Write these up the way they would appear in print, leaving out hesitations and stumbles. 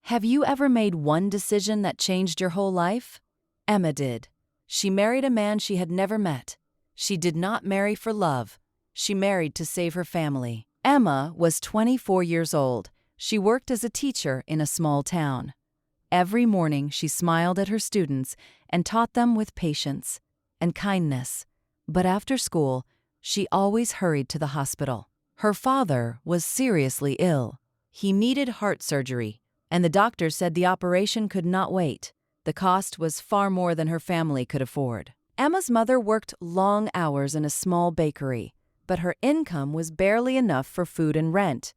Have you ever made one decision that changed your whole life? Emma did. She married a man she had never met. She did not marry for love. She married to save her family. Emma was 24 years old. She worked as a teacher in a small town. Every morning she smiled at her students and taught them with patience and kindness. But after school, she always hurried to the hospital. Her father was seriously ill. He needed heart surgery, and the doctor said the operation could not wait. The cost was far more than her family could afford. Emma's mother worked long hours in a small bakery, but her income was barely enough for food and rent.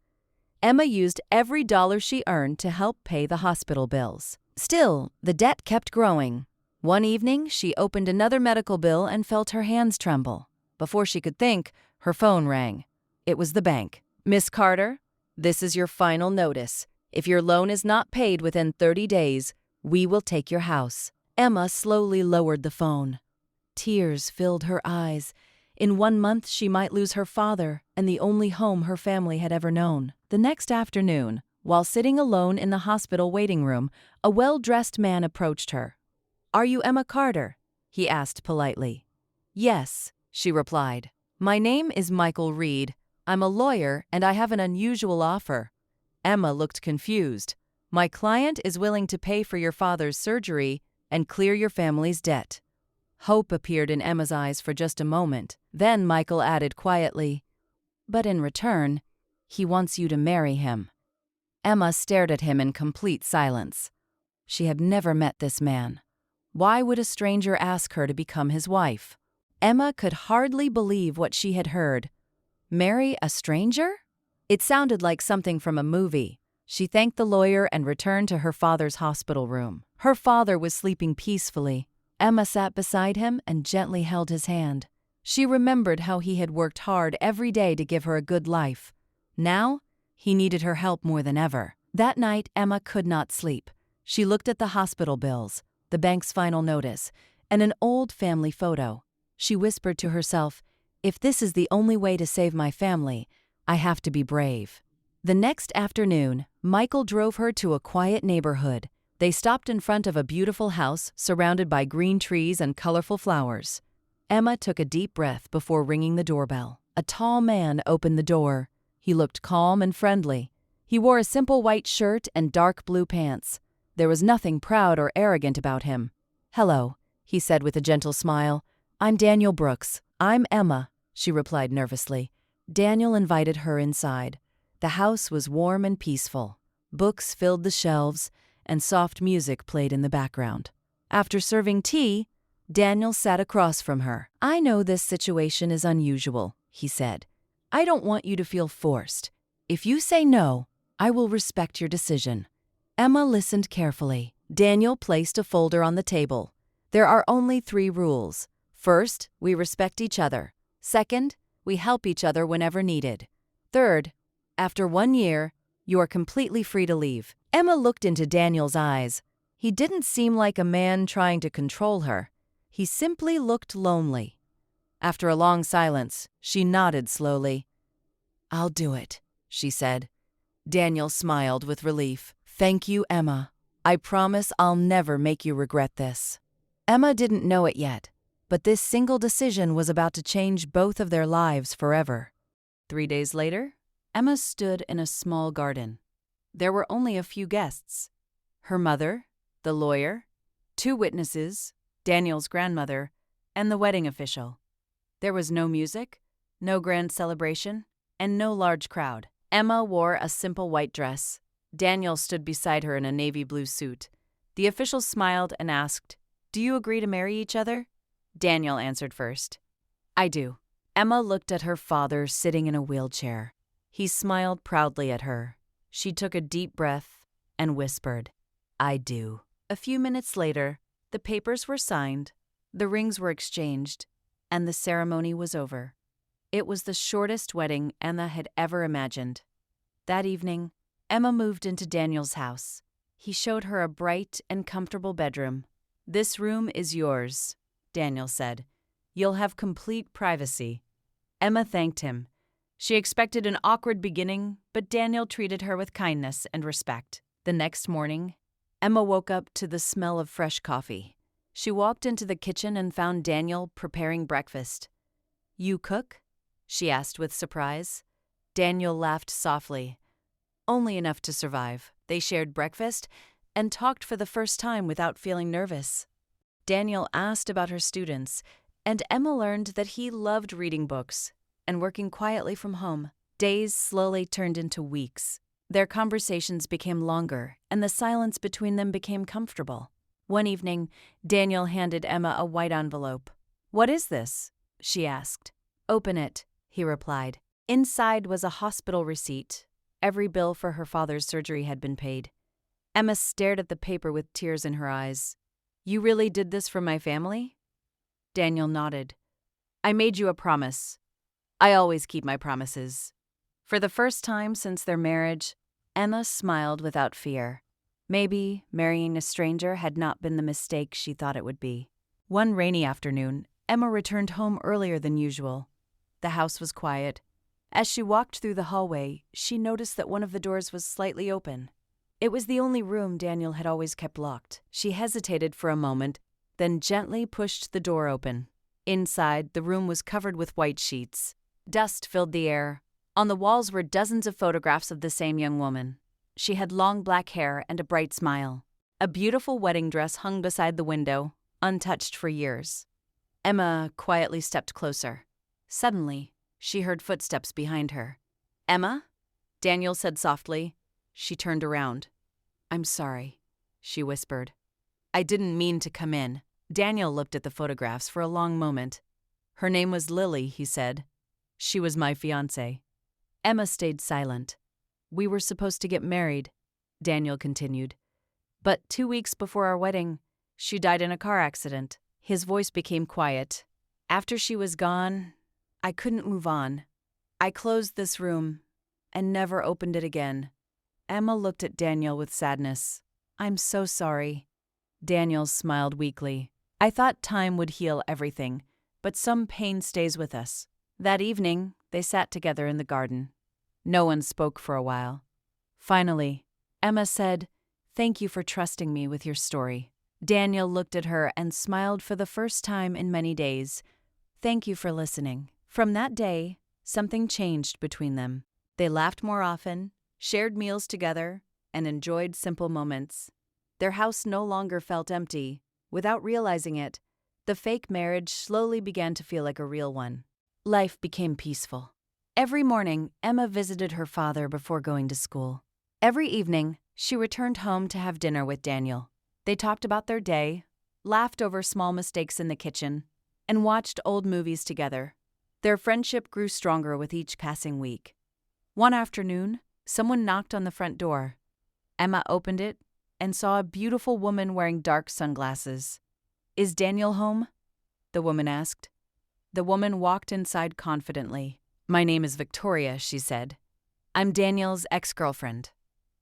Emma used every dollar she earned to help pay the hospital bills. Still, the debt kept growing. One evening, she opened another medical bill and felt her hands tremble. Before she could think, her phone rang. It was the bank. "Miss Carter, this is your final notice. If your loan is not paid within 30 days, we will take your house." Emma slowly lowered the phone. Tears filled her eyes. In 1 month, she might lose her father and the only home her family had ever known. The next afternoon, while sitting alone in the hospital waiting room, a well-dressed man approached her. "Are you Emma Carter?" he asked politely. "Yes," she replied. "My name is Michael Reed. I'm a lawyer and I have an unusual offer." Emma looked confused. "My client is willing to pay for your father's surgery and clear your family's debt." Hope appeared in Emma's eyes for just a moment. Then Michael added quietly, "But in return, he wants you to marry him." Emma stared at him in complete silence. She had never met this man. Why would a stranger ask her to become his wife? Emma could hardly believe what she had heard. Marry a stranger? It sounded like something from a movie. She thanked the lawyer and returned to her father's hospital room. Her father was sleeping peacefully. Emma sat beside him and gently held his hand. She remembered how he had worked hard every day to give her a good life. Now, he needed her help more than ever. That night, Emma could not sleep. She looked at the hospital bills, the bank's final notice, and an old family photo. She whispered to herself, "If this is the only way to save my family, I have to be brave." The next afternoon, Michael drove her to a quiet neighborhood. They stopped in front of a beautiful house surrounded by green trees and colorful flowers. Emma took a deep breath before ringing the doorbell. A tall man opened the door. He looked calm and friendly. He wore a simple white shirt and dark blue pants. There was nothing proud or arrogant about him. "Hello," he said with a gentle smile. "I'm Daniel Brooks." "I'm Emma," she replied nervously. Daniel invited her inside. The house was warm and peaceful. Books filled the shelves, and soft music played in the background. After serving tea, Daniel sat across from her. "I know this situation is unusual," he said. "I don't want you to feel forced. If you say no, I will respect your decision." Emma listened carefully. Daniel placed a folder on the table. "There are only 3 rules. First, we respect each other. Second, we help each other whenever needed. Third, after 1 year, you are completely free to leave." Emma looked into Daniel's eyes. He didn't seem like a man trying to control her. He simply looked lonely. After a long silence, she nodded slowly. "I'll do it," she said. Daniel smiled with relief. "Thank you, Emma. I promise I'll never make you regret this." Emma didn't know it yet, but this single decision was about to change both of their lives forever. 3 days later, Emma stood in a small garden. There were only a few guests. Her mother, the lawyer, 2 witnesses, Daniel's grandmother, and the wedding official. There was no music, no grand celebration, and no large crowd. Emma wore a simple white dress. Daniel stood beside her in a navy blue suit. The official smiled and asked, "Do you agree to marry each other?" Daniel answered first. "I do." Emma looked at her father sitting in a wheelchair. He smiled proudly at her. She took a deep breath and whispered, "I do." A few minutes later, the papers were signed, the rings were exchanged, and the ceremony was over. It was the shortest wedding Emma had ever imagined. That evening, Emma moved into Daniel's house. He showed her a bright and comfortable bedroom. "This room is yours," Daniel said. "You'll have complete privacy." Emma thanked him. She expected an awkward beginning, but Daniel treated her with kindness and respect. The next morning, Emma woke up to the smell of fresh coffee. She walked into the kitchen and found Daniel preparing breakfast. "You cook?" she asked with surprise. Daniel laughed softly. "Only enough to survive." They shared breakfast and talked for the first time without feeling nervous. Daniel asked about her students, and Emma learned that he loved reading books and working quietly from home. Days slowly turned into weeks. Their conversations became longer, and the silence between them became comfortable. One evening, Daniel handed Emma a white envelope. "What is this?" she asked. "Open it," he replied. Inside was a hospital receipt. Every bill for her father's surgery had been paid. Emma stared at the paper with tears in her eyes. "You really did this for my family?" Daniel nodded. "I made you a promise. I always keep my promises." For the first time since their marriage, Emma smiled without fear. Maybe marrying a stranger had not been the mistake she thought it would be. One rainy afternoon, Emma returned home earlier than usual. The house was quiet. As she walked through the hallway, she noticed that one of the doors was slightly open. It was the only room Daniel had always kept locked. She hesitated for a moment, then gently pushed the door open. Inside, the room was covered with white sheets. Dust filled the air. On the walls were dozens of photographs of the same young woman. She had long black hair and a bright smile. A beautiful wedding dress hung beside the window, untouched for years. Emma quietly stepped closer. Suddenly, she heard footsteps behind her. "Emma?" Daniel said softly. She turned around. "I'm sorry," she whispered. "I didn't mean to come in." Daniel looked at the photographs for a long moment. "Her name was Lily," he said. "She was my fiancée." Emma stayed silent. "We were supposed to get married," Daniel continued. "But 2 weeks before our wedding, she died in a car accident." His voice became quiet. "After she was gone, I couldn't move on. I closed this room and never opened it again." Emma looked at Daniel with sadness. "I'm so sorry." Daniel smiled weakly. "I thought time would heal everything, but some pain stays with us." That evening, they sat together in the garden. No one spoke for a while. Finally, Emma said, "Thank you for trusting me with your story." Daniel looked at her and smiled for the first time in many days. "Thank you for listening." From that day, something changed between them. They laughed more often, shared meals together, and enjoyed simple moments. Their house no longer felt empty. Without realizing it, the fake marriage slowly began to feel like a real one. Life became peaceful. Every morning, Emma visited her father before going to school. Every evening, she returned home to have dinner with Daniel. They talked about their day, laughed over small mistakes in the kitchen, and watched old movies together. Their friendship grew stronger with each passing week. One afternoon, someone knocked on the front door. Emma opened it and saw a beautiful woman wearing dark sunglasses. "Is Daniel home?" the woman asked. The woman walked inside confidently. "My name is Victoria," she said. "I'm Daniel's ex-girlfriend."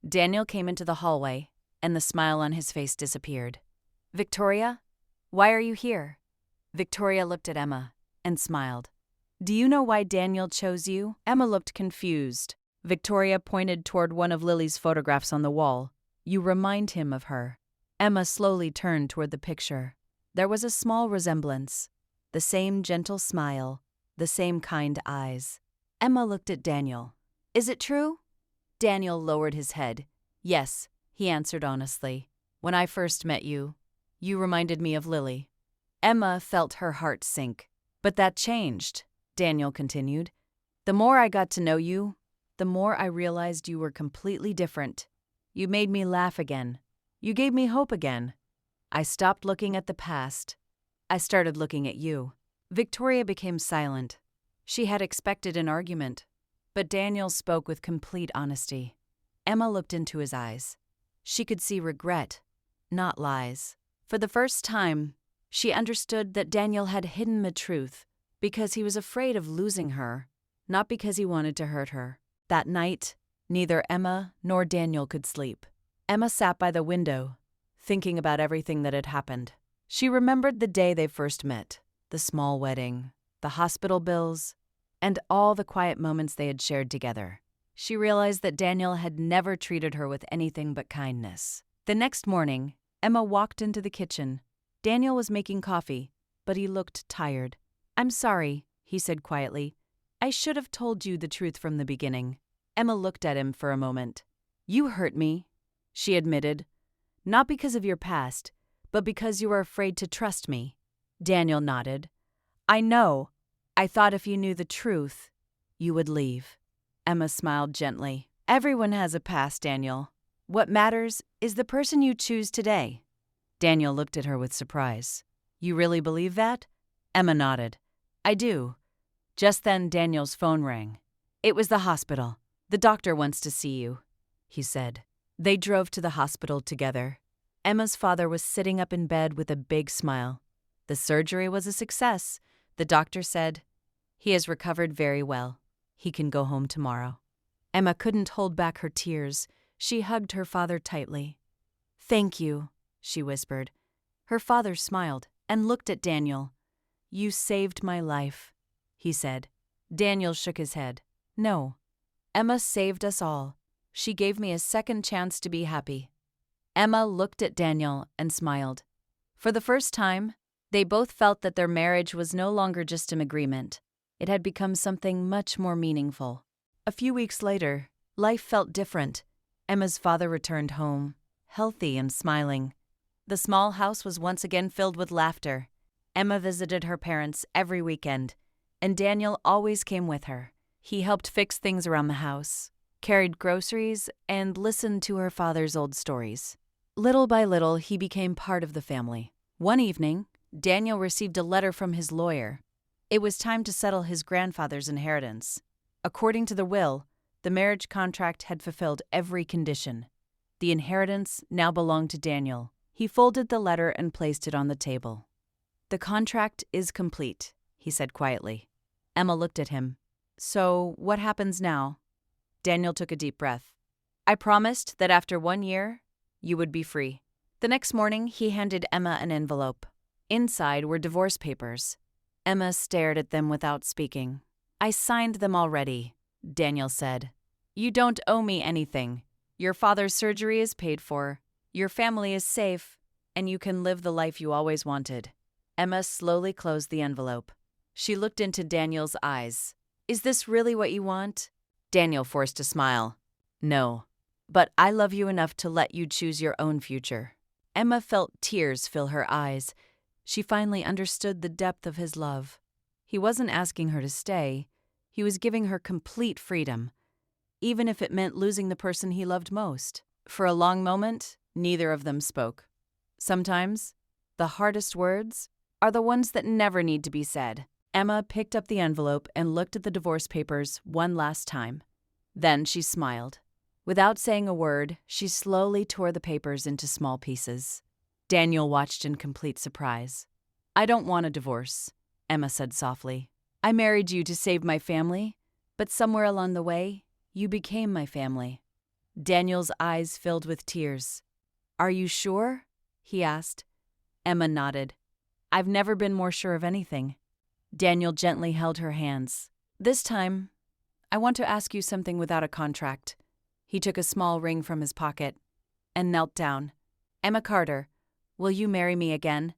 Daniel came into the hallway, and the smile on his face disappeared. "Victoria, why are you here?" Victoria looked at Emma and smiled. "Do you know why Daniel chose you?" Emma looked confused. Victoria pointed toward one of Lily's photographs on the wall. "You remind him of her." Emma slowly turned toward the picture. There was a small resemblance. The same gentle smile, the same kind eyes. Emma looked at Daniel. "Is it true?" Daniel lowered his head. "Yes," he answered honestly. "When I first met you, you reminded me of Lily." Emma felt her heart sink. "But that changed," Daniel continued. "The more I got to know you, the more I realized you were completely different. You made me laugh again. You gave me hope again. I stopped looking at the past. I started looking at you." Victoria became silent. She had expected an argument, but Daniel spoke with complete honesty. Emma looked into his eyes. She could see regret, not lies. For the first time, she understood that Daniel had hidden the truth because he was afraid of losing her, not because he wanted to hurt her. That night, neither Emma nor Daniel could sleep. Emma sat by the window, thinking about everything that had happened. She remembered the day they first met, the small wedding, the hospital bills, and all the quiet moments they had shared together. She realized that Daniel had never treated her with anything but kindness. The next morning, Emma walked into the kitchen. Daniel was making coffee, but he looked tired. "I'm sorry," he said quietly. "I should have told you the truth from the beginning." Emma looked at him for a moment. "You hurt me," she admitted. "Not because of your past, but because you were afraid to trust me." Daniel nodded. "I know. I thought if you knew the truth, you would leave." Emma smiled gently. "Everyone has a past, Daniel. What matters is the person you choose today." Daniel looked at her with surprise. "You really believe that?" Emma nodded. "I do." Just then, Daniel's phone rang. "It was the hospital. The doctor wants to see you," he said. They drove to the hospital together. Emma's father was sitting up in bed with a big smile. The surgery was a success, the doctor said. "He has recovered very well. He can go home tomorrow." Emma couldn't hold back her tears. She hugged her father tightly. "Thank you," she whispered. Her father smiled and looked at Daniel. "You saved my life," he said. Daniel shook his head. "No. Emma saved us all. She gave me a second chance to be happy." Emma looked at Daniel and smiled. For the first time, they both felt that their marriage was no longer just an agreement. It had become something much more meaningful. A few weeks later, life felt different. Emma's father returned home, healthy and smiling. The small house was once again filled with laughter. Emma visited her parents every weekend, and Daniel always came with her. He helped fix things around the house, carried groceries, and listened to her father's old stories. Little by little, he became part of the family. One evening, Daniel received a letter from his lawyer. It was time to settle his grandfather's inheritance. According to the will, the marriage contract had fulfilled every condition. The inheritance now belonged to Daniel. He folded the letter and placed it on the table. "The contract is complete," he said quietly. Emma looked at him. "So, what happens now?" Daniel took a deep breath. "I promised that after 1 year, you would be free." The next morning, he handed Emma an envelope. Inside were divorce papers. Emma stared at them without speaking. "I signed them already," Daniel said. "You don't owe me anything. Your father's surgery is paid for. Your family is safe, and you can live the life you always wanted." Emma slowly closed the envelope. She looked into Daniel's eyes. "Is this really what you want?" Daniel forced a smile. "No, but I love you enough to let you choose your own future." Emma felt tears fill her eyes. She finally understood the depth of his love. He wasn't asking her to stay. He was giving her complete freedom, even if it meant losing the person he loved most. For a long moment, neither of them spoke. Sometimes, the hardest words are the ones that never need to be said. Emma picked up the envelope and looked at the divorce papers one last time. Then she smiled. Without saying a word, she slowly tore the papers into small pieces. Daniel watched in complete surprise. "I don't want a divorce," Emma said softly. "I married you to save my family, but somewhere along the way, you became my family." Daniel's eyes filled with tears. "Are you sure?" he asked. Emma nodded. "I've never been more sure of anything." Daniel gently held her hands. "This time, I want to ask you something without a contract." He took a small ring from his pocket and knelt down. "Emma Carter, will you marry me again?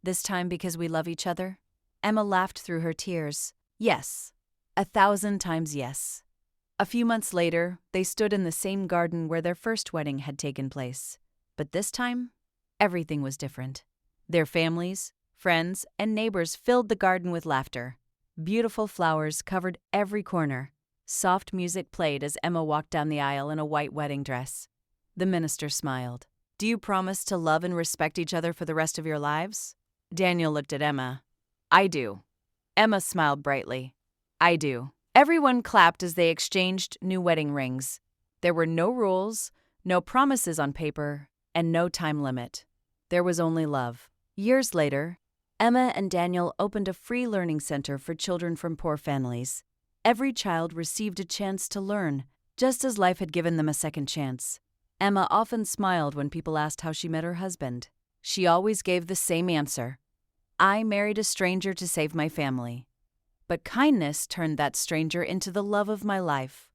This time because we love each other?" Emma laughed through her tears. "Yes. 1,000 times yes." A few months later, they stood in the same garden where their first wedding had taken place. But this time, everything was different. Their families, friends, and neighbors filled the garden with laughter. Beautiful flowers covered every corner. Soft music played as Emma walked down the aisle in a white wedding dress. The minister smiled. "Do you promise to love and respect each other for the rest of your lives?" Daniel looked at Emma. "I do." Emma smiled brightly. "I do." Everyone clapped as they exchanged new wedding rings. There were no rules, no promises on paper, and no time limit. There was only love. Years later, Emma and Daniel opened a free learning center for children from poor families. Every child received a chance to learn, just as life had given them a second chance. Emma often smiled when people asked how she met her husband. She always gave the same answer: "I married a stranger to save my family. But kindness turned that stranger into the love of my life."